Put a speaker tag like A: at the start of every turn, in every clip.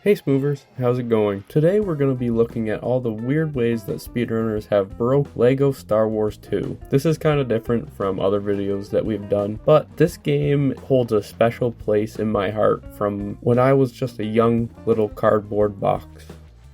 A: Hey Smoothers, how's it going? Today we're going to be looking at all the weird ways that speedrunners have broke LEGO Star Wars 2. This is kind of different from other videos that we've done, but this game holds a special place in my heart from when I was just a young little cardboard box.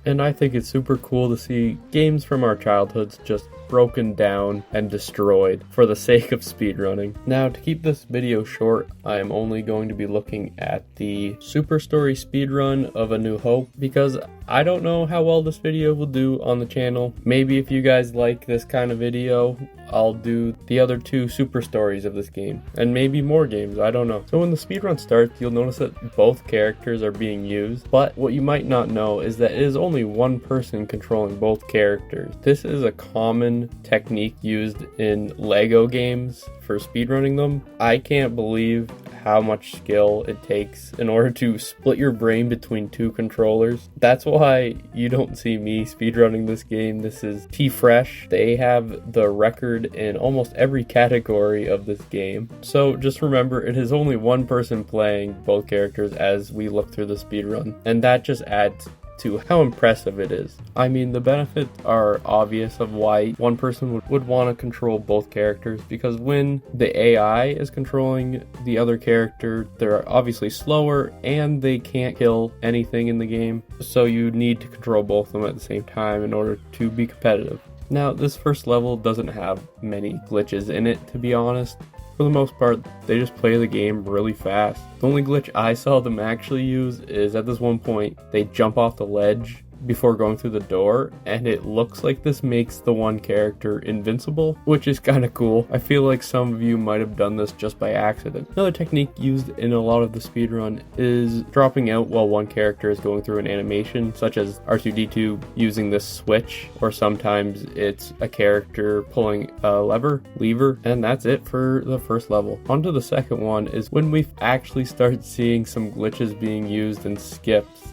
A: And I think it's super cool to see games from our childhoods just broken down and destroyed for the sake of speedrunning. Now, to keep this video short, I am only going to be looking at the Super Story speedrun of A New Hope because I don't know how well this video will do on the channel. Maybe if you guys like this kind of video, I'll do the other two super stories of this game, and maybe more games, I don't know. So when the speedrun starts, you'll notice that both characters are being used, but what you might not know is that it is only one person controlling both characters. This is a common technique used in LEGO games for speedrunning them. I can't believe how much skill it takes in order to split your brain between two controllers. That's why you don't see me speedrunning this game. This is T-Fresh. They have the record in almost every category of this game. So just remember, it is only one person playing both characters as we look through the speedrun, and that just adds to how impressive it is. I mean, the benefits are obvious of why one person would want to control both characters, because when the AI is controlling the other character, they're obviously slower and they can't kill anything in the game, so you need to control both of them at the same time in order to be competitive. Now, this first level doesn't have many glitches in it, to be honest. For the most part, they just play the game really fast. The only glitch I saw them actually use is at this one point, they jump off the ledge before going through the door, and it looks like this makes the one character invincible, which is kind of cool. I feel like some of you might have done this just by accident. Another technique used in a lot of the speedrun is dropping out while one character is going through an animation, such as R2-D2 using this switch, or sometimes it's a character pulling a lever, and that's it for the first level. On to the second one is when we actually start seeing some glitches being used and skips.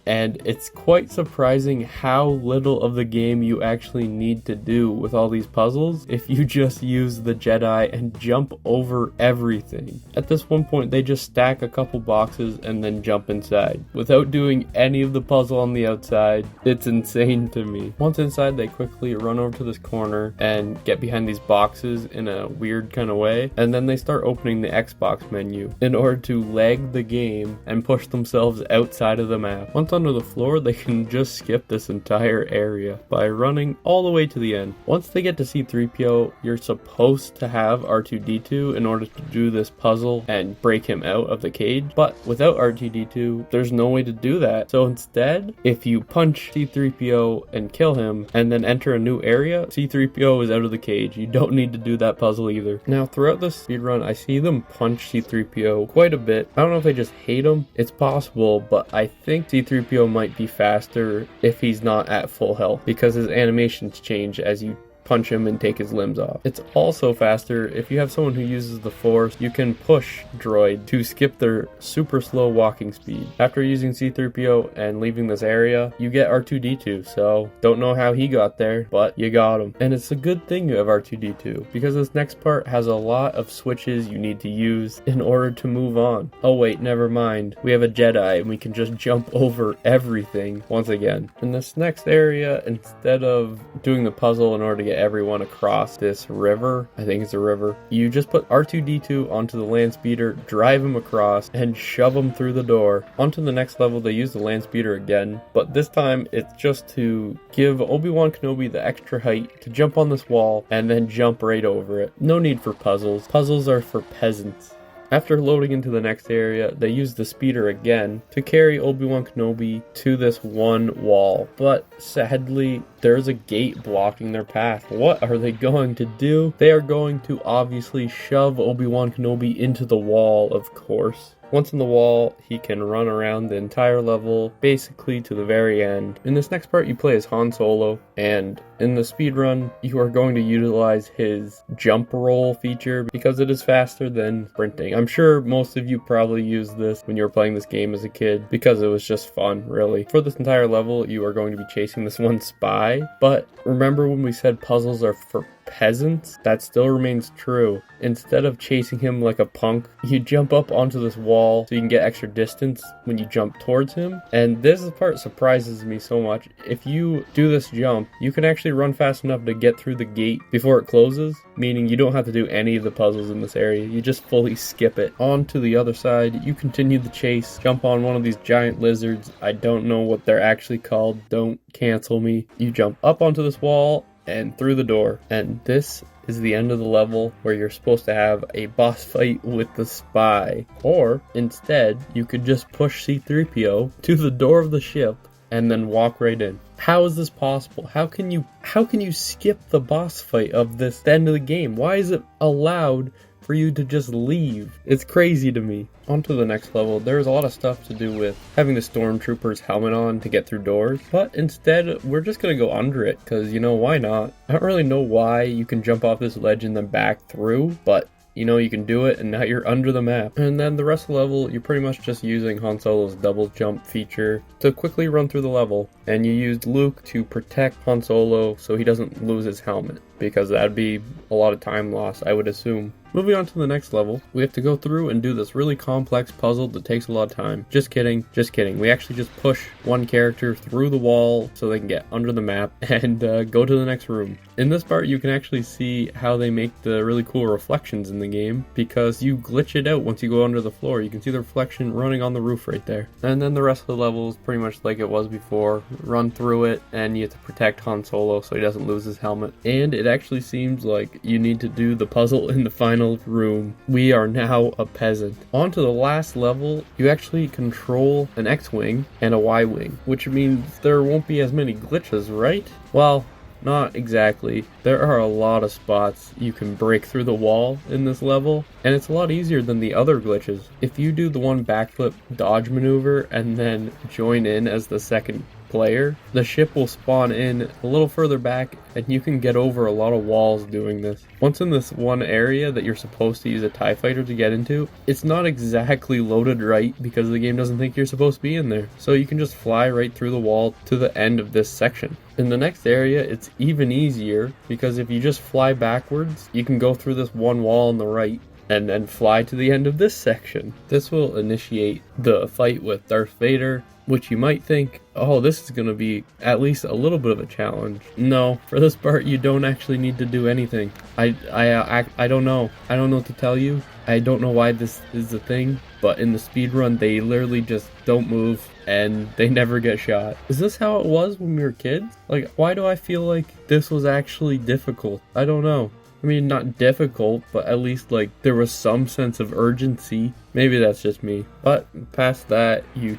A: And it's quite surprising how little of the game you actually need to do with all these puzzles if you just use the Jedi and jump over everything. At this one point, they just stack a couple boxes and then jump inside without doing any of the puzzle on the outside. It's insane to me. Once inside, they quickly run over to this corner and get behind these boxes in a weird kind of way, and then they start opening the Xbox menu in order to lag the game and push themselves outside of the map. Once onto the floor, they can just skip this entire area by running all the way to the end. Once they get to C-3PO, you're supposed to have R2-D2 in order to do this puzzle and break him out of the cage, but without R2-D2, there's no way to do that. So instead, if you punch C-3PO and kill him and then enter a new area, C-3PO is out of the cage. You don't need to do that puzzle either. Now, throughout this speedrun, I see them punch C-3PO quite a bit. I don't know if they just hate him. It's possible, but I think C-3PO might be faster if he's not at full health, because his animations change as you punch him and take his limbs off. It's also faster if you have someone who uses the Force. You can push droid to skip their super slow walking speed. After using C-3PO and leaving this area, you get R2-D2, so don't know how he got there, but you got him. And it's a good thing you have R2-D2, because this next part has a lot of switches you need to use in order to move on. Oh wait, never mind. We have a Jedi and we can just jump over everything once again. In this next area, instead of doing the puzzle in order to get everyone across this river, I think it's a river, you just put R2-D2 onto the land speeder, drive him across, and shove him through the door. Onto the next level, they use the land speeder again, but this time it's just to give Obi-Wan Kenobi the extra height to jump on this wall and then jump right over it. No need for puzzles. Puzzles are for peasants. After loading into the next area, they use the speeder again to carry Obi-Wan Kenobi to this one wall. But sadly, there's a gate blocking their path. What are they going to do? They are going to obviously shove Obi-Wan Kenobi into the wall, of course. Once in the wall, he can run around the entire level, basically to the very end. In this next part, you play as Han Solo, and in the speedrun, you are going to utilize his jump roll feature because it is faster than sprinting. I'm sure most of you probably used this when you were playing this game as a kid because it was just fun, really. For this entire level, you are going to be chasing this one spy, but remember when we said puzzles are for peasants, that still remains true. Instead of chasing him like a punk, you jump up onto this wall so you can get extra distance when you jump towards him. And this part surprises me so much. If you do this jump, you can actually run fast enough to get through the gate before it closes, meaning you don't have to do any of the puzzles in this area. You just fully skip it. On to the other side, you continue the chase, jump on one of these giant lizards. I don't know what they're actually called. Don't cancel me. You jump up onto this wall and through the door, and this is the end of the level where you're supposed to have a boss fight with the spy. Or instead, you could just push C-3PO to the door of the ship and then walk right in. How is this possible? How can you skip the boss fight of this, the end of the game? Why is it allowed for you to just leave? It's crazy to me. On to the next level. There's a lot of stuff to do with having the stormtrooper's helmet on to get through doors, but instead we're just gonna go under it because, you know, why not? I don't really know why you can jump off this ledge and then back through, but you know, you can do it, and now you're under the map. And then the rest of the level, you're pretty much just using Han Solo's double jump feature to quickly run through the level. And you used Luke to protect Han Solo so he doesn't lose his helmet, because that'd be a lot of time lost, I would assume. Moving on to the next level, we have to go through and do this really complex puzzle that takes a lot of time. Just kidding, just kidding. We actually just push one character through the wall so they can get under the map and go to the next room. In this part, you can actually see how they make the really cool reflections in the game, because you glitch it out once you go under the floor. You can see the reflection running on the roof right there. And then the rest of the level is pretty much like it was before. Run through it, and you have to protect Han Solo so he doesn't lose his helmet. And it actually seems like you need to do the puzzle in the final room. We are now a peasant. On to the last level, you actually control an X-Wing and a Y-Wing, which means there won't be as many glitches, right? Well, not exactly. There are a lot of spots you can break through the wall in this level, and it's a lot easier than the other glitches. If you do the one backflip dodge maneuver and then join in as the second player, the ship will spawn in a little further back and you can get over a lot of walls doing this. Once in this one area that you're supposed to use a TIE fighter to get into, it's not exactly loaded right because the game doesn't think you're supposed to be in there. So you can just fly right through the wall to the end of this section. In the next area, it's even easier because if you just fly backwards, you can go through this one wall on the right and then fly to the end of this section. This will initiate the fight with Darth Vader, which you might think, oh, this is going to be at least a little bit of a challenge. No, for this part, you don't actually need to do anything. I don't know. I don't know what to tell you. I don't know why this is a thing, but in the speedrun, they literally just don't move and they never get shot. Is this how it was when we were kids? Like, why do I feel like this was actually difficult? I don't know. I mean, not difficult, but at least, like, there was some sense of urgency. Maybe that's just me. But past that, you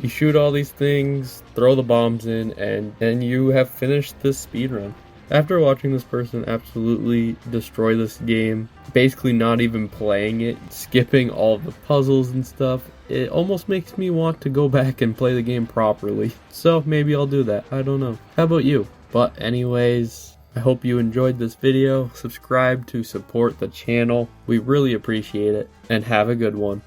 A: shoot all these things, throw the bombs in, and then you have finished this speedrun. After watching this person absolutely destroy this game, basically not even playing it, skipping all the puzzles and stuff, it almost makes me want to go back and play the game properly. So maybe I'll do that. I don't know. How about you? But anyways, I hope you enjoyed this video. Subscribe to support the channel. We really appreciate it, and have a good one.